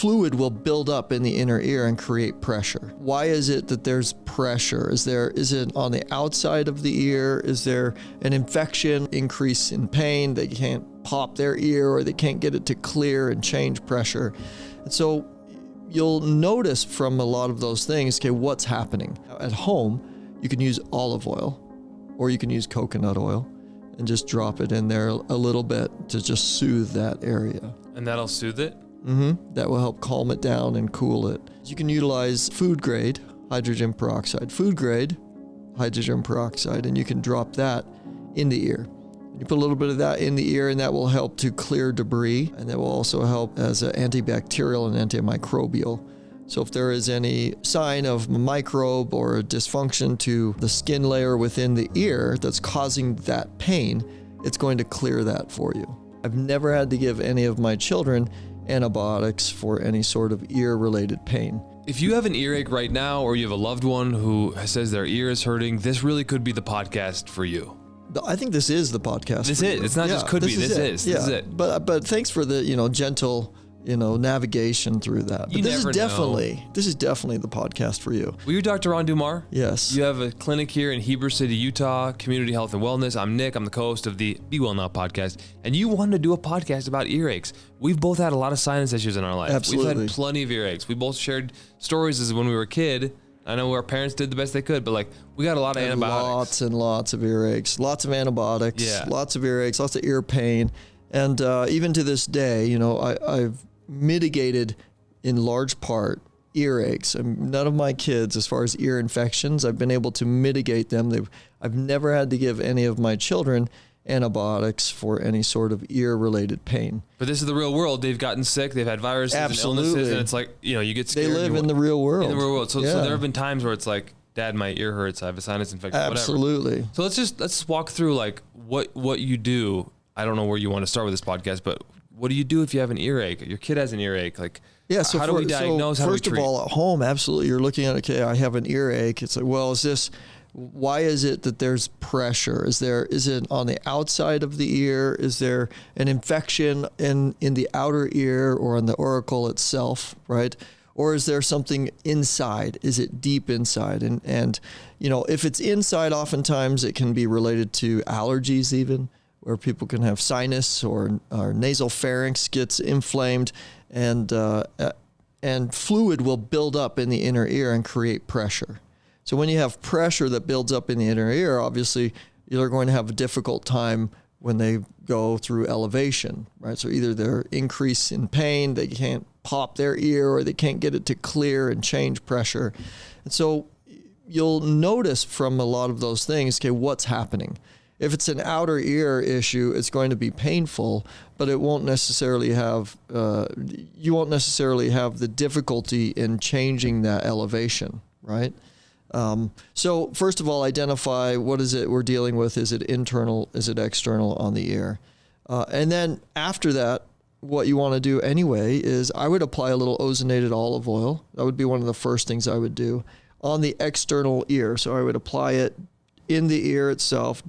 fluid will build up in the inner ear and create pressure. Why is it that there's pressure? Is it on the outside of the ear? Is there an infection, increase in pain? They can't pop their ear or they can't get it to clear and change pressure. And so you'll notice from a lot of those things, okay, what's happening. At home, you can use olive oil or you can use coconut oil and just drop it in there a little bit to just soothe that area. And that'll soothe it? That will help calm it down and cool it. You can utilize food grade hydrogen peroxide. Food grade hydrogen peroxide, and you can drop that in the ear. You put a little bit of that in the ear, and that will help to clear debris, and that will also help as an antibacterial and antimicrobial. So if there is any sign of a microbe or a dysfunction to the skin layer within the ear that's causing that pain, it's going to clear that for you. I've never had to give any of my children antibiotics for any sort of ear-related pain. If you have an earache right now, or you have a loved one who says their ear is hurting, this really could be the podcast for you. I think this is the podcast. This is. It's not just could be. This is. This is it. But thanks for the gentle navigation through that. But this is definitely the podcast for you. Well, you're Dr. Ron Dummar. Yes. You have a clinic here in Heber City, Utah, Community Health and Wellness. I'm Nick. I'm the co-host of the Be Well Now podcast. And you wanted to do a podcast about earaches. We've both had a lot of sinus issues in our life. Absolutely. We've had plenty of earaches. We both shared stories as when we were a kid. I know our parents did the best they could, but we got a lot of antibiotics. Lots and lots of earaches, lots of antibiotics, Yeah. lots of earaches, lots of ear pain. And even to this day, I've mitigated in large part earaches. None of my kids, as far as ear infections, I've been able to mitigate them. I've never had to give any of my children antibiotics for any sort of ear-related pain. But this is the real world. They've gotten sick. They've had viruses and illnesses, and it's you get scared. They live in the real world. In the real world. So there have been times where it's like, Dad, my ear hurts. I have a sinus infection. Absolutely. Whatever. So let's walk through what you do. I don't know where you want to start with this podcast, but what do you do if you have an earache? Your kid has an earache. So how do we diagnose? How do we treat? First of all, at home, absolutely, you're looking at, okay, I have an earache. It's like, well, why is it that there's pressure? Is it on the outside of the ear? Is there an infection in the outer ear or on the auricle itself, right? Or is there something inside? Is it deep inside? And if it's inside, oftentimes it can be related to allergies even, where people can have sinus or nasal pharynx gets inflamed, and fluid will build up in the inner ear and create pressure. So when you have pressure that builds up in the inner ear, obviously you're going to have a difficult time when they go through elevation, right? So either they're increase in pain, they can't pop their ear, or they can't get it to clear and change pressure. And so you'll notice from a lot of those things, okay, what's happening. If it's an outer ear issue, it's going to be painful, but it won't necessarily have, you won't necessarily have the difficulty in changing that elevation, right? So first of all, identify what is it we're dealing with. Is it internal? Is it external on the ear? And then after that, what you want to do anyway is I would apply a little ozonated olive oil. That would be one of the first things I would do on the external ear. So I would apply it in the ear itself,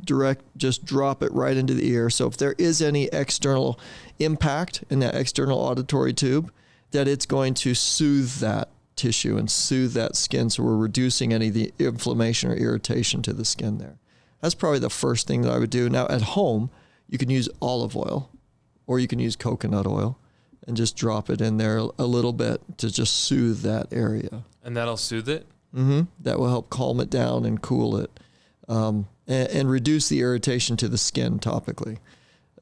just drop it right into the ear. So if there is any external impact in that external auditory tube, that it's going to soothe that tissue and soothe that skin, so we're reducing any of the inflammation or irritation to the skin there. That's probably the first thing that I would do. Now at home, you can use olive oil or you can use coconut oil and just drop it in there a little bit to just soothe that area. And that'll soothe it? That will help calm it down and cool it, and reduce the irritation to the skin topically.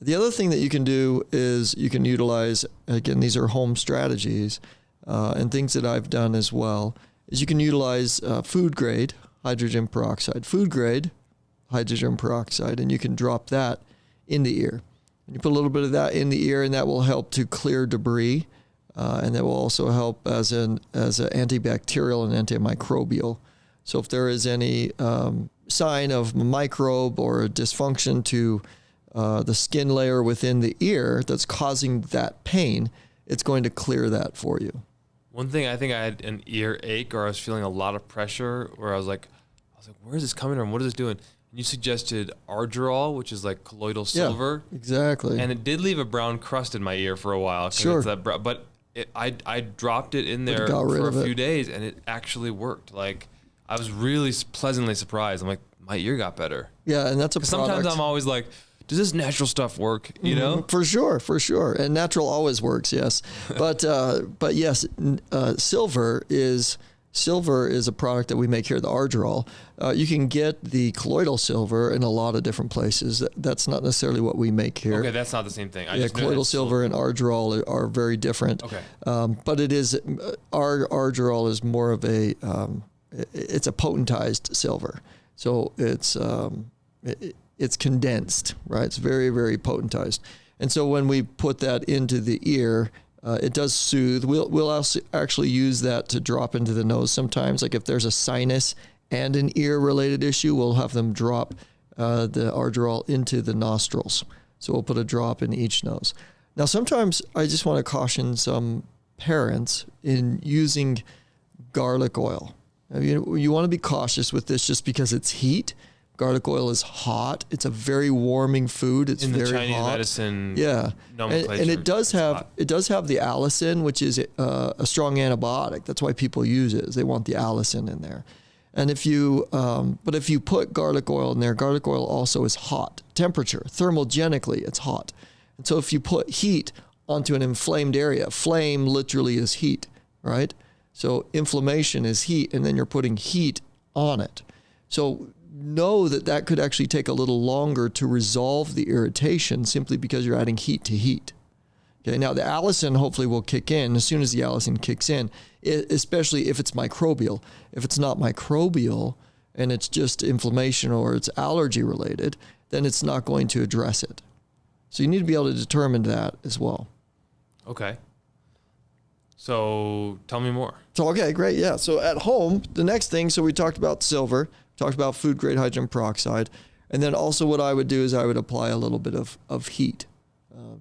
The other thing that you can do is you can utilize, again, these are home strategies, and things that I've done as well, is you can utilize food grade hydrogen peroxide. Food grade hydrogen peroxide, and you can drop that in the ear. And you put a little bit of that in the ear, and that will help to clear debris, and that will also help as an antibacterial and antimicrobial. So if there is any sign of a microbe or a dysfunction to the skin layer within the ear that's causing that pain, it's going to clear that for you. One thing, I think I had an earache, or I was feeling a lot of pressure, where I was like, where is this coming from? What is this doing? And you suggested Argerol, which is like colloidal silver. Yeah, exactly. And it did leave a brown crust in my ear for a while. Sure. But I dropped it in there got rid for of a it. few days, and it actually worked. Like, I was really pleasantly surprised. I'm like, my ear got better. Yeah, and that's a 'Cause product. sometimes I'm always like, does this natural stuff work? You know? For sure. And natural always works, yes. But yes, silver is a product that we make here, the Argyrol. You can get the colloidal silver in a lot of different places. That's not necessarily what we make here. Okay, that's not the same thing. Yeah, colloidal silver and Argyrol are very different. Okay. But it is, our Argyrol is more of a, it's a potentized silver. So it's condensed, right? It's very, very potentized. And so when we put that into the ear, it does soothe. We'll also actually use that to drop into the nose sometimes. Like if there's a sinus and an ear-related issue, we'll have them drop the Argyrol into the nostrils. So we'll put a drop in each nose. Now, sometimes I just want to caution some parents in using garlic oil. Now, you want to be cautious with this just because it's heat. Garlic oil is hot. It's a very warming food. It's in the very Chinese hot. medicine. Yeah, nomenclature, and it does have hot. the allicin, which is a strong antibiotic. That's why people use it. Is they want the allicin in there. And if you put garlic oil in there, garlic oil also is hot. Temperature, thermogenically, it's hot. And so if you put heat onto an inflamed area, flame literally is heat, right? So inflammation is heat, and then you're putting heat on it. So know that could actually take a little longer to resolve the irritation simply because you're adding heat to heat. Okay, now the allicin hopefully will kick in as soon as the allicin kicks in, especially if it's microbial. If it's not microbial and it's just inflammation or it's allergy related, then it's not going to address it. So you need to be able to determine that as well. Okay. So tell me more. So, okay, great. Yeah. So at home, the next thing, so we talked about silver, talked about food grade hydrogen peroxide. And then also what I would do is I would apply a little bit of heat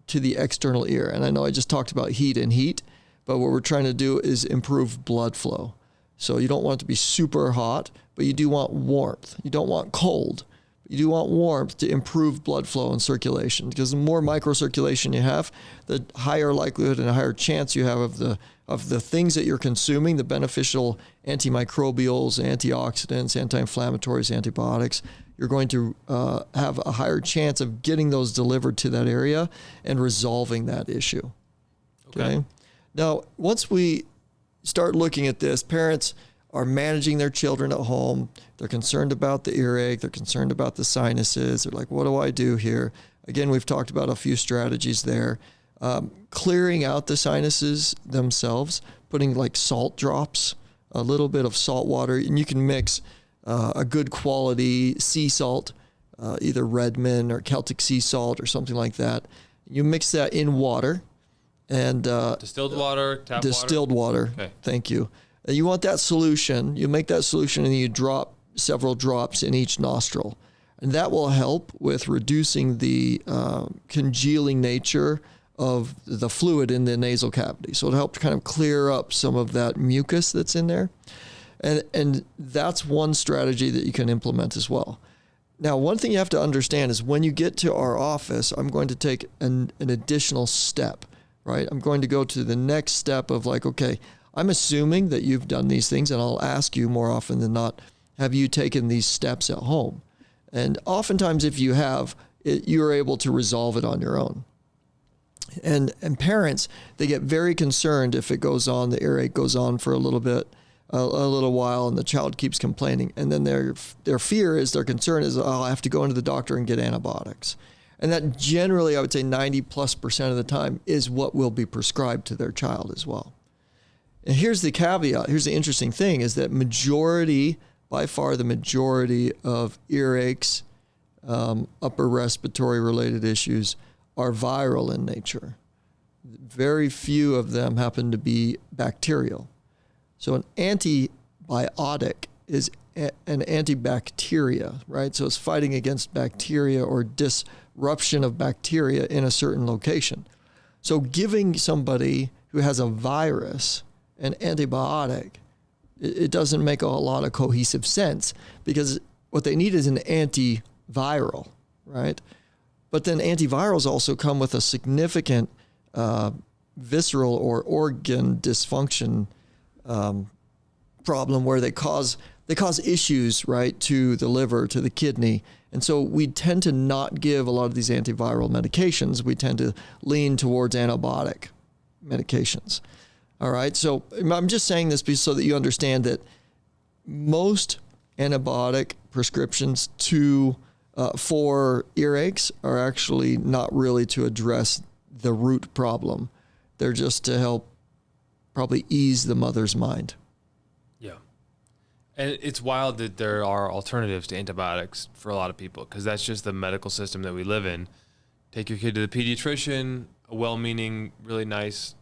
to the external ear. And I know I just talked about heat, but what we're trying to do is improve blood flow. So you don't want it to be super hot, but you do want warmth. You don't want cold. You do want warmth to improve blood flow and circulation, because the more microcirculation you have, the higher likelihood and a higher chance you have of the things that you're consuming, the beneficial antimicrobials, antioxidants, anti-inflammatories, antibiotics. You're going to have a higher chance of getting those delivered to that area and resolving that issue. Okay. Now, once we start looking at this, parents are managing their children at home. They're concerned about the earache. They're concerned about the sinuses. They're like, what do I do here? Again, we've talked about a few strategies there. Clearing out the sinuses themselves, putting like salt drops, a little bit of salt water, and you can mix a good quality sea salt, either Redmond or Celtic sea salt or something like that. You mix that in water and Distilled water, tap distilled water. Okay. Thank you. You want that solution. You make that solution and you drop several drops in each nostril. And that will help with reducing the congealing nature of the fluid in the nasal cavity. So it'll help to kind of clear up some of that mucus that's in there. And that's one strategy that you can implement as well. Now, one thing you have to understand is when you get to our office, I'm going to take an additional step, right? I'm going to go to the next step of like, okay, I'm assuming that you've done these things, and I'll ask you more often than not, have you taken these steps at home? And oftentimes if you have, you're able to resolve it on your own. And parents, they get very concerned if it goes on, the earache goes on for a little bit, a little while, and the child keeps complaining. And then their fear is, their concern is, oh, I have to go into the doctor and get antibiotics. And that generally, I would say 90+% of the time is what will be prescribed to their child as well. And here's the caveat. Here's the interesting thing is that by far the majority of earaches, upper respiratory related issues are viral in nature. Very few of them happen to be bacterial. So an antibiotic is an antibacteria, right? So it's fighting against bacteria or disruption of bacteria in a certain location. So giving somebody who has a virus an antibiotic, it doesn't make a lot of cohesive sense, because what they need is an antiviral, right? But then antivirals also come with a significant visceral or organ dysfunction problem where they cause issues, right, to the liver, to the kidney. And so we tend to not give a lot of these antiviral medications. We tend to lean towards antibiotic medications. All right. So I'm just saying this so that you understand that most antibiotic prescriptions for earaches are actually not really to address the root problem. They're just to help probably ease the mother's mind. Yeah. And it's wild that there are alternatives to antibiotics for a lot of people, because that's just the medical system that we live in. Take your kid to the pediatrician, a well-meaning, really nice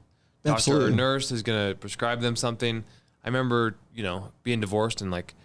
doctor Absolutely. or nurse is going to prescribe them something. I remember, being divorced and like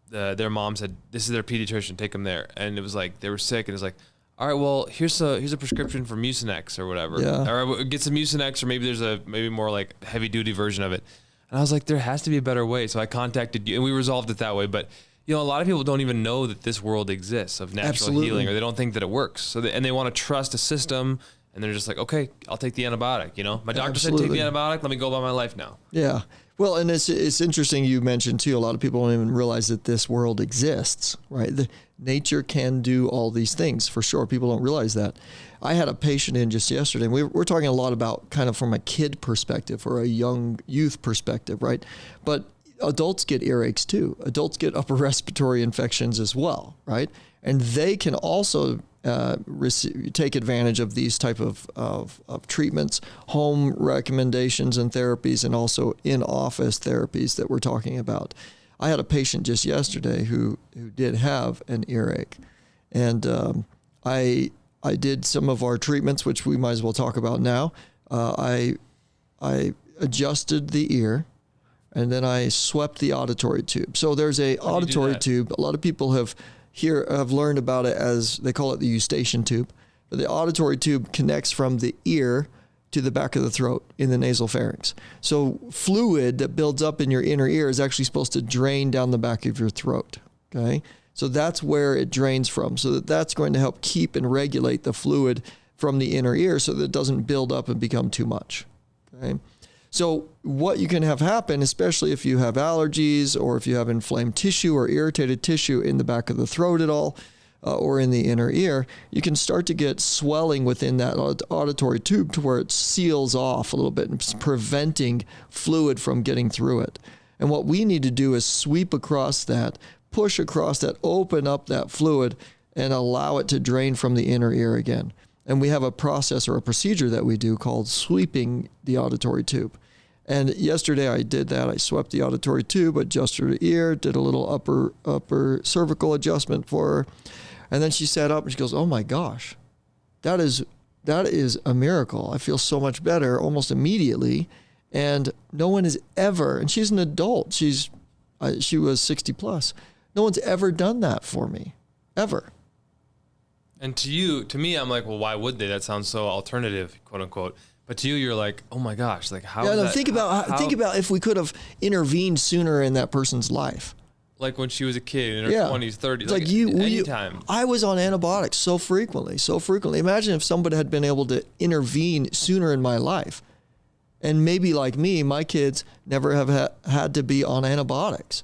their mom said, this is their pediatrician, take them there. And it was like, they were sick and it's like, all right, well, here's a prescription for Mucinex or whatever. Yeah. Or get some Mucinex, or maybe there's a more like heavy duty version of it. And I was like, there has to be a better way. So I contacted you and we resolved it that way. But a lot of people don't even know that this world exists of natural Absolutely. healing, or they don't think that it works. So they want to trust a system, and they're just like, okay, I'll take the antibiotic. My doctor said take the antibiotic. Let me go about my life now. Yeah. Well, and it's interesting you mentioned too, a lot of people don't even realize that this world exists, right? Nature can do all these things for sure. People don't realize that. I had a patient in just yesterday, and we're talking a lot about kind of from a kid perspective or a young youth perspective, right? But adults get earaches too. Adults get upper respiratory infections as well, right? And they can also take advantage of these type of treatments, home recommendations and therapies, and also in-office therapies that we're talking about. I had a patient just yesterday who did have an earache, and I did some of our treatments, which we might as well talk about now. I adjusted the ear, and then I swept the auditory tube. So there's a auditory tube. A lot of people have learned about it as, they call it the eustachian tube. But the auditory tube connects from the ear to the back of the throat in the nasal pharynx. So fluid that builds up in your inner ear is actually supposed to drain down the back of your throat. Okay. So that's where it drains from. So that's going to help keep and regulate the fluid from the inner ear so that it doesn't build up and become too much. Okay. So what you can have happen, especially if you have allergies or if you have inflamed tissue or irritated tissue in the back of the throat at all, or in the inner ear, you can start to get swelling within that auditory tube to where it seals off a little bit and it's preventing fluid from getting through it. And what we need to do is sweep across that, push across that, open up that fluid and allow it to drain from the inner ear again. And we have a process or a procedure that we do called sweeping the auditory tube. And yesterday I did that. I swept the auditory tube, adjusted her ear, did a little upper cervical adjustment for her. And then she sat up and she goes, "Oh my gosh, that is a miracle. I feel so much better almost immediately." And no one has ever, and she's an adult. She was 60 plus. No one's ever done that for me, ever. And to me, I'm like, well, why would they? That sounds so alternative, quote unquote. But to you, you're like, oh my gosh, like how? Yeah, no, think about if we could have intervened sooner in that person's life. Like when she was a kid in her 20s, 30s, like anytime. I was on antibiotics so frequently. Imagine if somebody had been able to intervene sooner in my life. And maybe like me, my kids never have had to be on antibiotics.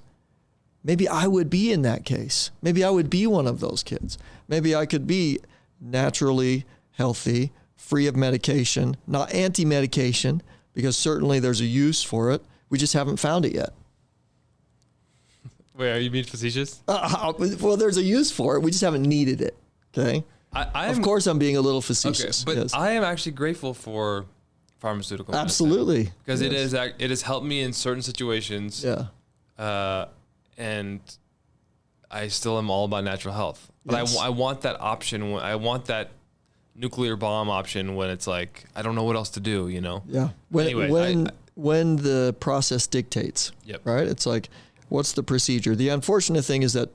Maybe I would be in that case. Maybe I would be one of those kids. Maybe I could be naturally healthy, free of medication, not anti-medication, because certainly there's a use for it. We just haven't found it yet. Wait, are you being facetious? Well, there's a use for it. We just haven't needed it. Okay. Of course, I'm being a little facetious. Okay, but yes. I am actually grateful for pharmaceutical medicine. Absolutely. Because it has helped me in certain situations. Yeah. And I still am all about natural health. But Yes. I want that option. I want that nuclear bomb option when it's like, I don't know what else to do, Yeah. When the process dictates, Yep. right? It's like, what's the procedure? The unfortunate thing is that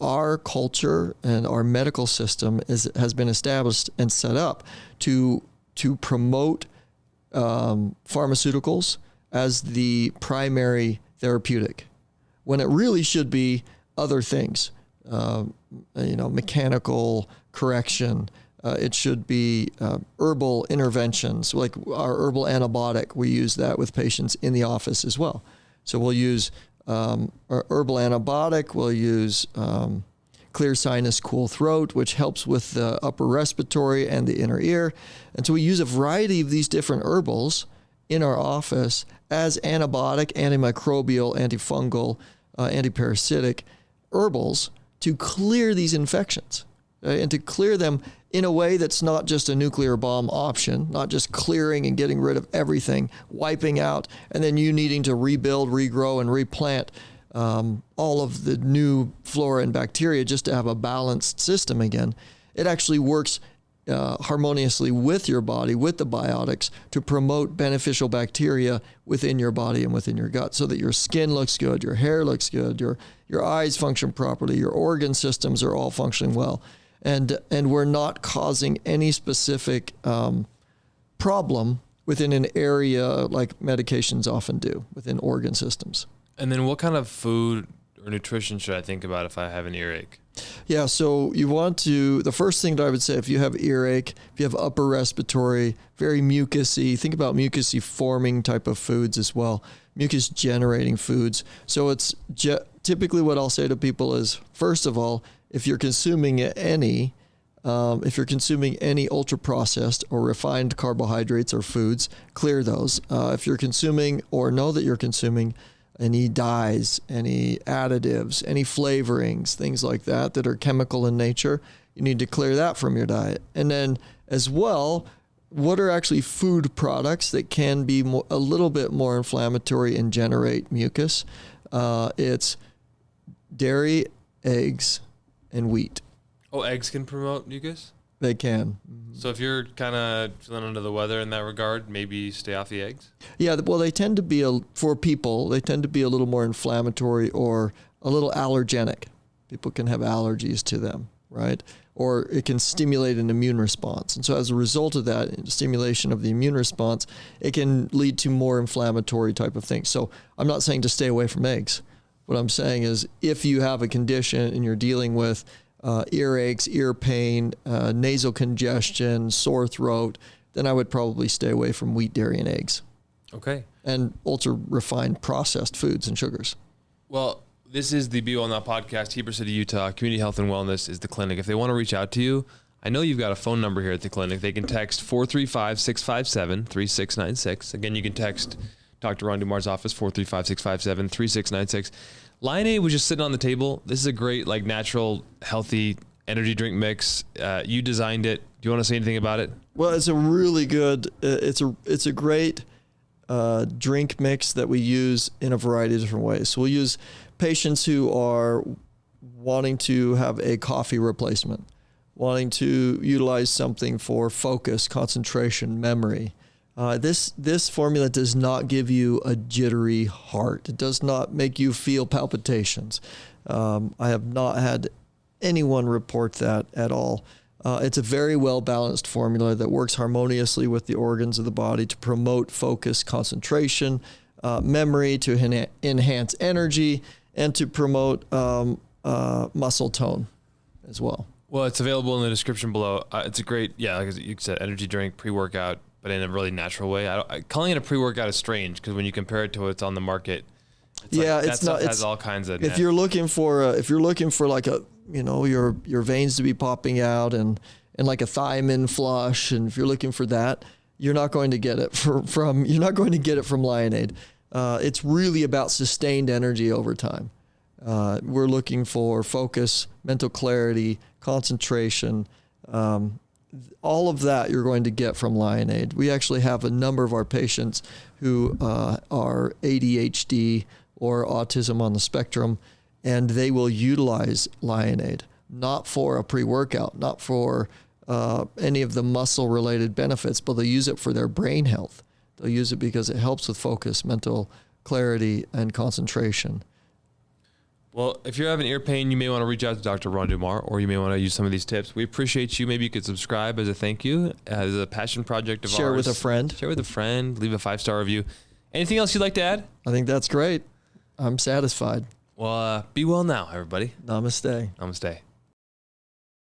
our culture and our medical system has been established and set up to promote pharmaceuticals as the primary therapeutic, when it really should be other things, mechanical correction, It should be herbal interventions, like our herbal antibiotic. We use that with patients in the office as well. So we'll use our herbal antibiotic. We'll use clear sinus, cool throat, which helps with the upper respiratory and the inner ear. And so we use a variety of these different herbals in our office as antibiotic, antimicrobial, antifungal, antiparasitic herbals to clear these infections, and to clear them in a way that's not just a nuclear bomb option, not just clearing and getting rid of everything, wiping out, and then you needing to rebuild, regrow, and replant all of the new flora and bacteria just to have a balanced system again. It actually works harmoniously with your body, with the biotics, to promote beneficial bacteria within your body and within your gut, so that your skin looks good, your hair looks good, your eyes function properly, your organ systems are all functioning well. And we're not causing any specific problem within an area like medications often do within organ systems. And then what kind of food or nutrition should I think about if I have an earache? Yeah, so you want to, the first thing that I would say, if you have earache, if you have upper respiratory, very mucousy, think about mucousy forming type of foods as well, mucus generating foods. So it's typically what I'll say to people is, first of all, if you're consuming any ultra processed or refined carbohydrates or foods, clear those. If you're consuming or know that you're consuming any dyes, any additives, any flavorings, things like that are chemical in nature, you need to clear that from your diet. And then as well, what are actually food products that can be a little bit more inflammatory and generate mucus? It's dairy, eggs, and wheat. Oh, eggs can promote mucus? They can. So if you're kind of feeling under the weather in that regard, maybe stay off the eggs? Yeah, well, they tend to be, for people, they tend to be a little more inflammatory or a little allergenic. People can have allergies to them, right? Or it can stimulate an immune response. And so as a result of that stimulation of the immune response, it can lead to more inflammatory type of things. So I'm not saying to stay away from eggs. What I'm saying is if you have a condition and you're dealing with earaches, ear pain, nasal congestion, sore throat, then I would probably stay away from wheat, dairy, and eggs. Okay. And ultra-refined processed foods and sugars. Well, this is the Be Well Now podcast. Heber City, Utah. Community Health and Wellness is the clinic. If they want to reach out to you, I know you've got a phone number here at the clinic. They can text 435-657-3696. Again, you can text Dr. Ron Dummar's office, 435-657-3696. Lionade was just sitting on the table. This is a great, natural, healthy energy drink mix. You designed it. Do you want to say anything about it? Well, it's a really good, it's a great drink mix that we use in a variety of different ways. So we'll use patients who are wanting to have a coffee replacement, wanting to utilize something for focus, concentration, memory. This formula does not give you a jittery heart. It does not make you feel palpitations. I have not had anyone report that at all. It's a very well-balanced formula that works harmoniously with the organs of the body to promote focus, concentration, memory, to enhance energy, and to promote muscle tone as well. Well, it's available in the description below. It's a great, like you said, energy drink, pre-workout, but in a really natural way. Calling it a pre-workout is strange because when you compare it to what's on the market, it's not. It has all kinds of. If you're looking for like a, your veins to be popping out and like a thiamine flush, and if you're looking for that, you're not going to get it from Lionade. It's really about sustained energy over time. We're looking for focus, mental clarity, concentration. All of that you're going to get from Lionade. We actually have a number of our patients who are ADHD or autism on the spectrum, and they will utilize Lionade, not for a pre-workout, not for any of the muscle-related benefits, but they'll use it for their brain health. They'll use it because it helps with focus, mental clarity, and concentration. Well, if you're having ear pain, you may want to reach out to Dr. Ron Dummar, or you may want to use some of these tips. We appreciate you. Maybe you could subscribe as a thank you, as a passion project of ours. Share with a friend. Leave a 5-star review. Anything else you'd like to add? I think that's great. I'm satisfied. Well, be well now, everybody. Namaste. Namaste.